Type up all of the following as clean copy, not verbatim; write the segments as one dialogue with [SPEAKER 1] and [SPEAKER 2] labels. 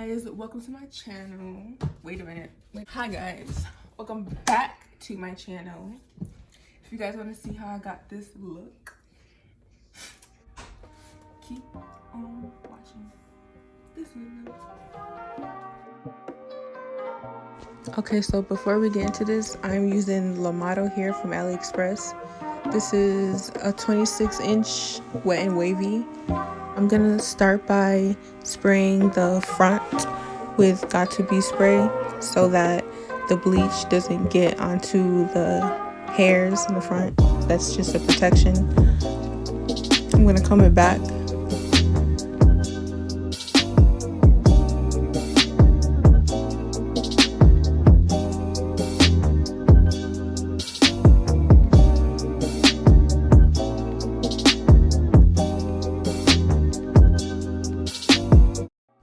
[SPEAKER 1] guys, welcome to my channel. Wait a minute. Hi guys, welcome back to my channel. If you guys want to see how I got this look, keep on watching this video. Okay, so before we get into this, I'm using LeModa Hair from AliExpress. This is a 26-inch wet and wavy. I'm gonna start by spraying the front with Got To Be spray so that the bleach doesn't get onto the hairs in the front. That's just a protection. I'm gonna comb it back.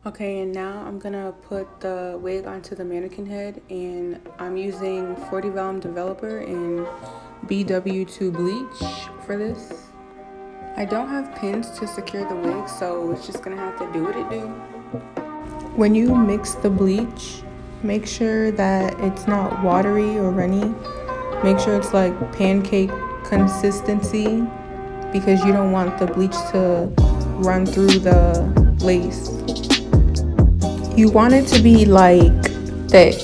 [SPEAKER 1] Okay, and now I'm gonna put the wig onto the mannequin head, and I'm using 40 Vellum Developer and BW2 Bleach for this. I don't have pins to secure the wig, so it's just gonna have to do what it do. When you mix the bleach, make sure that it's not watery or runny. Make sure it's like pancake consistency, because you don't want the bleach to run through the lace. You want it to be like thick.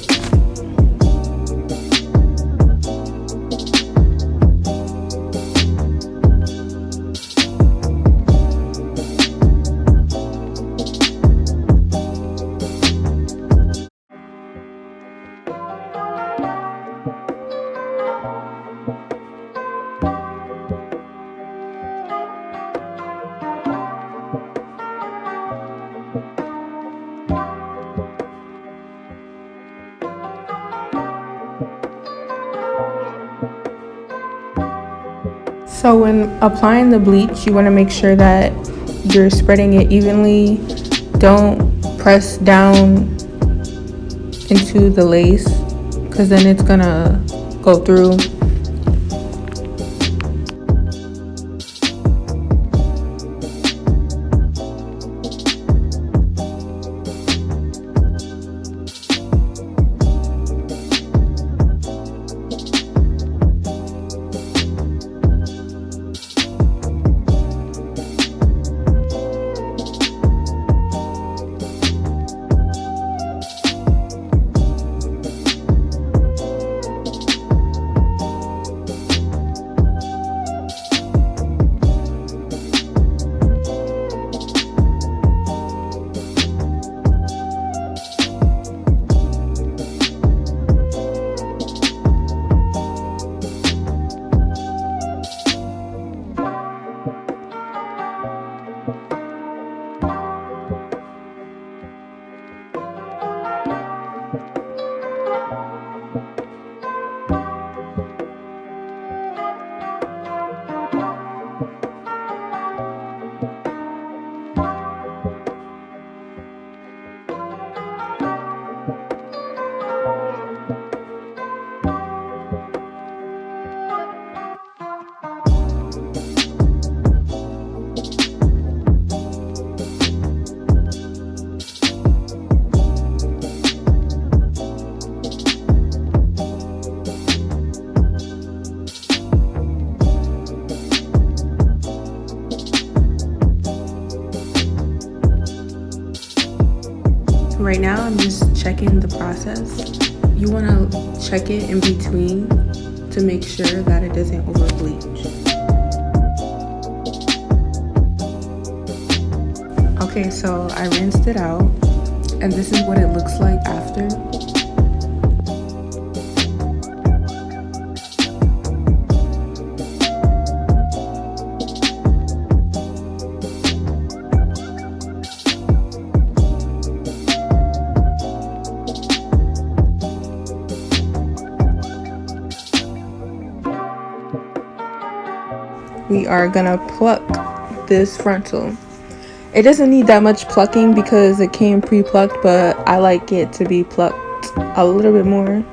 [SPEAKER 1] So when applying the bleach, you want to make sure that you're spreading it evenly. Don't press down into the lace, because then it's gonna go through. Right now, I'm just checking the process. You want to check it in between to make sure that it doesn't over bleach. Okay, so I rinsed it out, and this is what it looks like after. We are gonna pluck this frontal. It doesn't need that much plucking because it came pre-plucked, but I like it to be plucked a little bit more.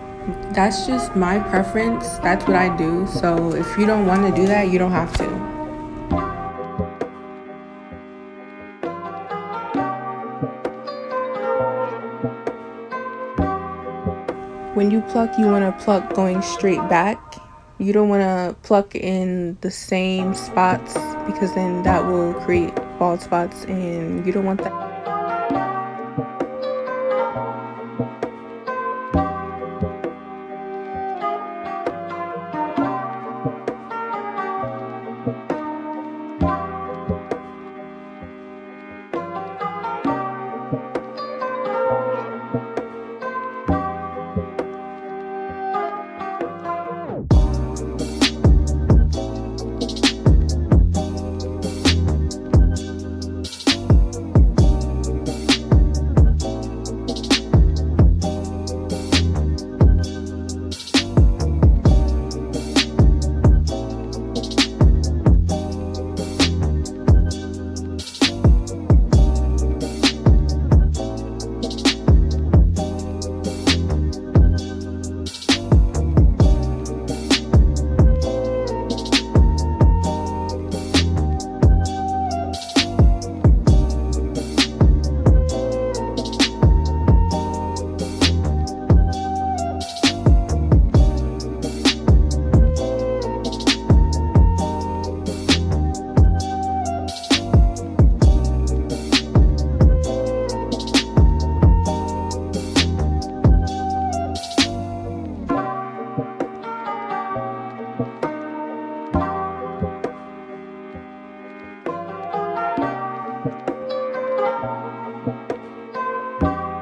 [SPEAKER 1] That's just my preference. That's what I do. So if you don't want to do that, you don't have to. When you pluck, you want to pluck going straight back. You don't want to pluck in the same spots because then that will create bald spots and you don't want that.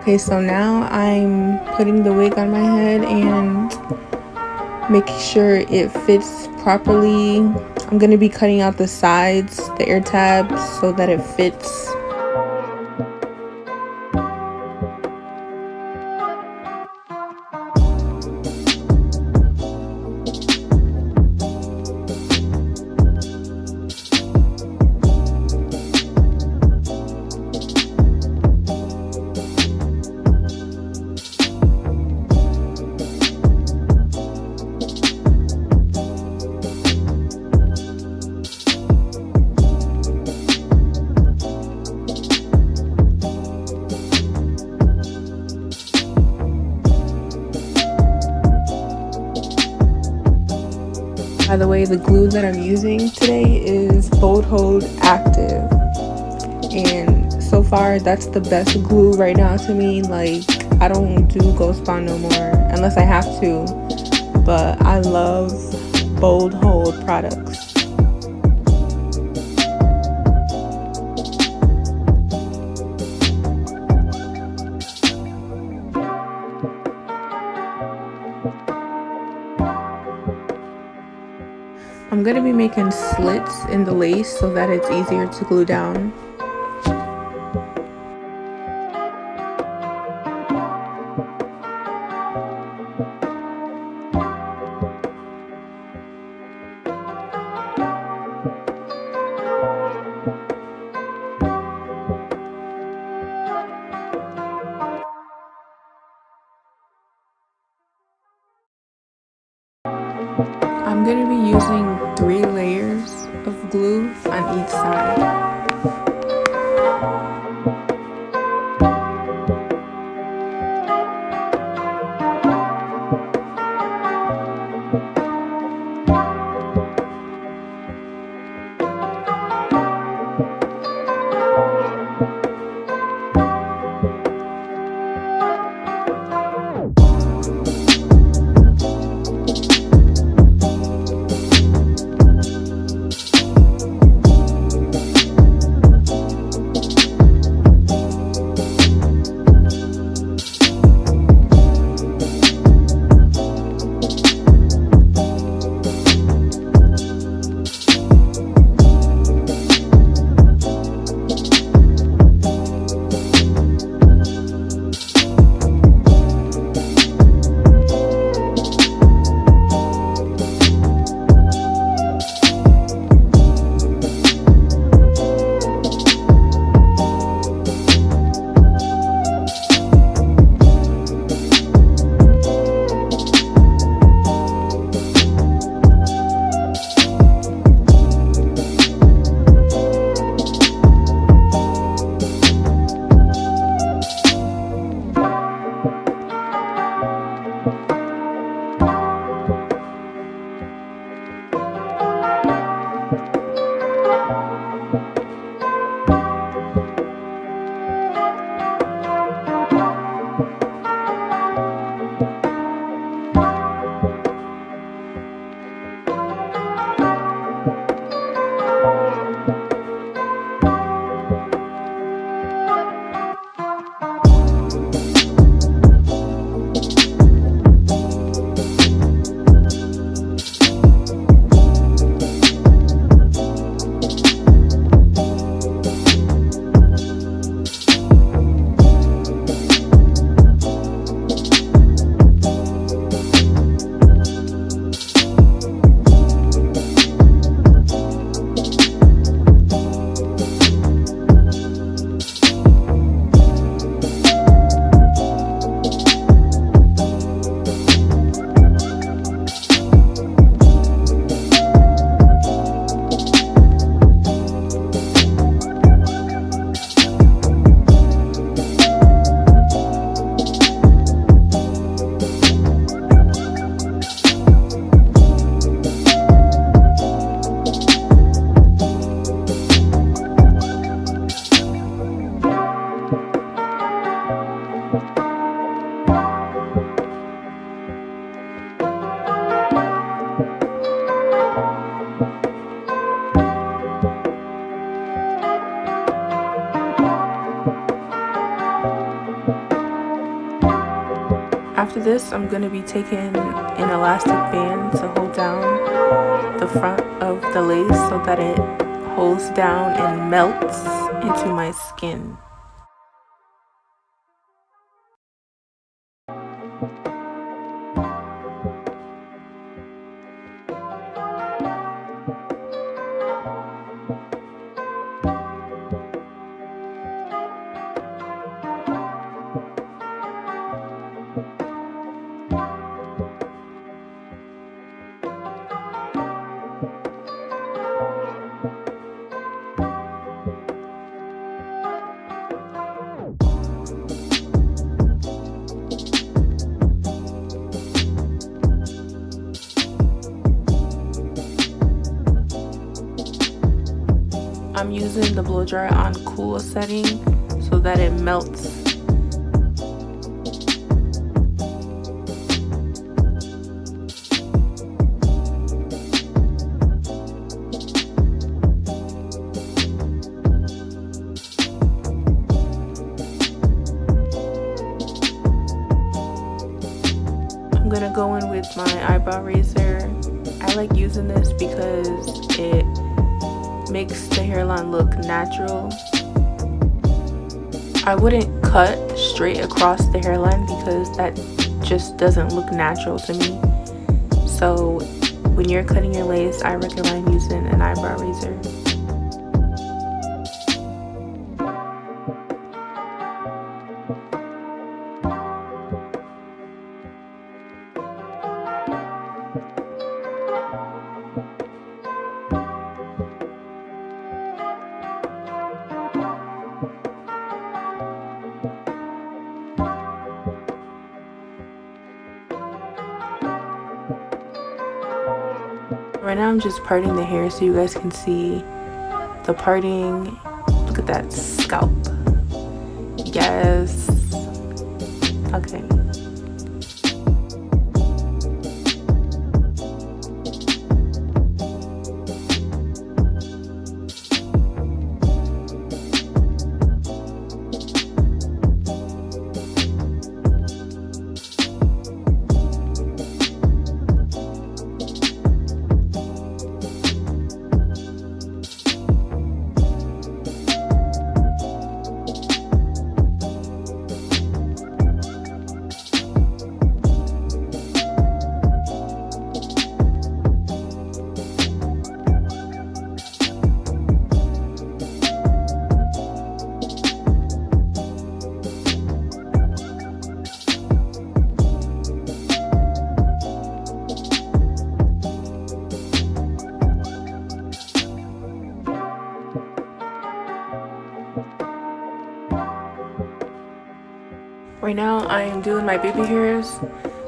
[SPEAKER 1] Okay, so now I'm putting the wig on my head and making sure it fits properly. I'm going to be cutting out the sides, the ear tabs, so that it fits. By the way, the glue that I'm using today is Bold Hold Active, and so far that's the best glue right now to me. Like, I don't do Ghost Bond no more unless I have to, but I love Bold Hold products. I'm going to be making slits in the lace so that it's easier to glue down. I'm going to be using 3 layers of glue on each side. After this, I'm going to be taking an elastic band to hold down the front of the lace so that it holds down and melts into my skin. I'm using the blow dryer on cool setting so that it melts. I'm gonna go in with my eyebrow razor. I like using this because it makes the hairline look natural. I wouldn't cut straight across the hairline because that just doesn't look natural to me. So when you're cutting your lace, I recommend using an eyebrow razor. Right now I'm just parting the hair so you guys can see the parting. Look at that scalp. Yes. Okay. Right now I am doing my baby hairs.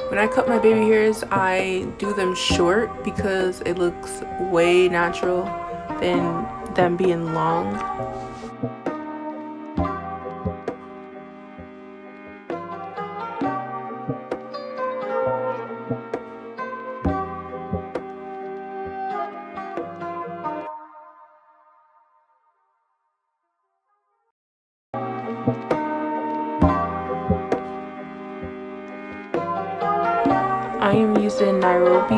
[SPEAKER 1] When I cut my baby hairs, I do them short because it looks way natural than them being long. I am using Nairobi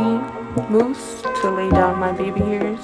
[SPEAKER 1] mousse to lay down my baby hairs.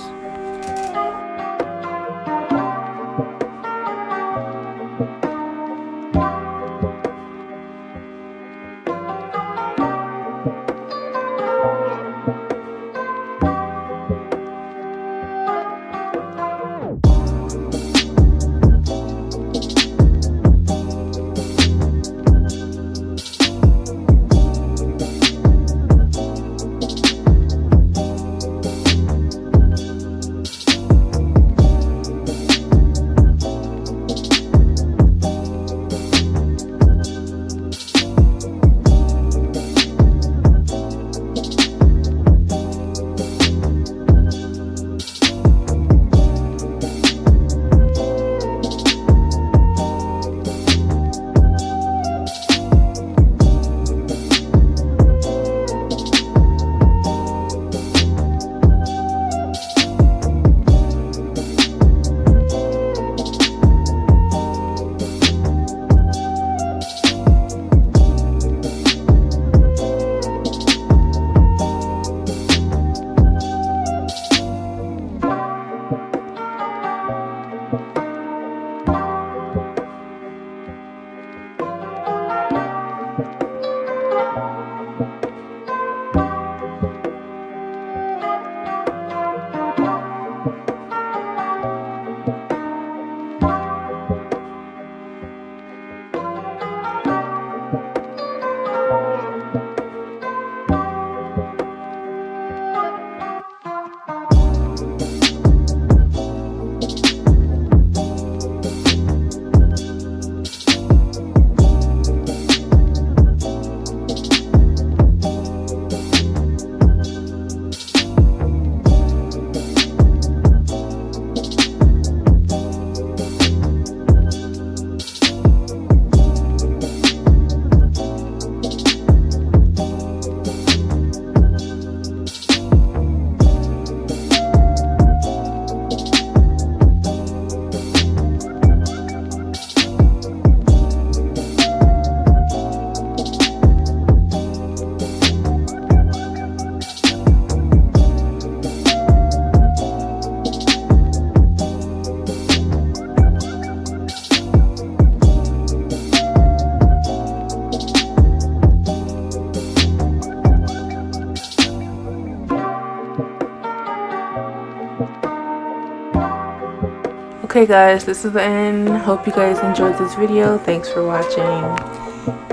[SPEAKER 2] Okay guys, this is the end. Hope you guys enjoyed this video. Thanks for watching,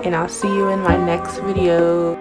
[SPEAKER 2] and I'll see you in my next video.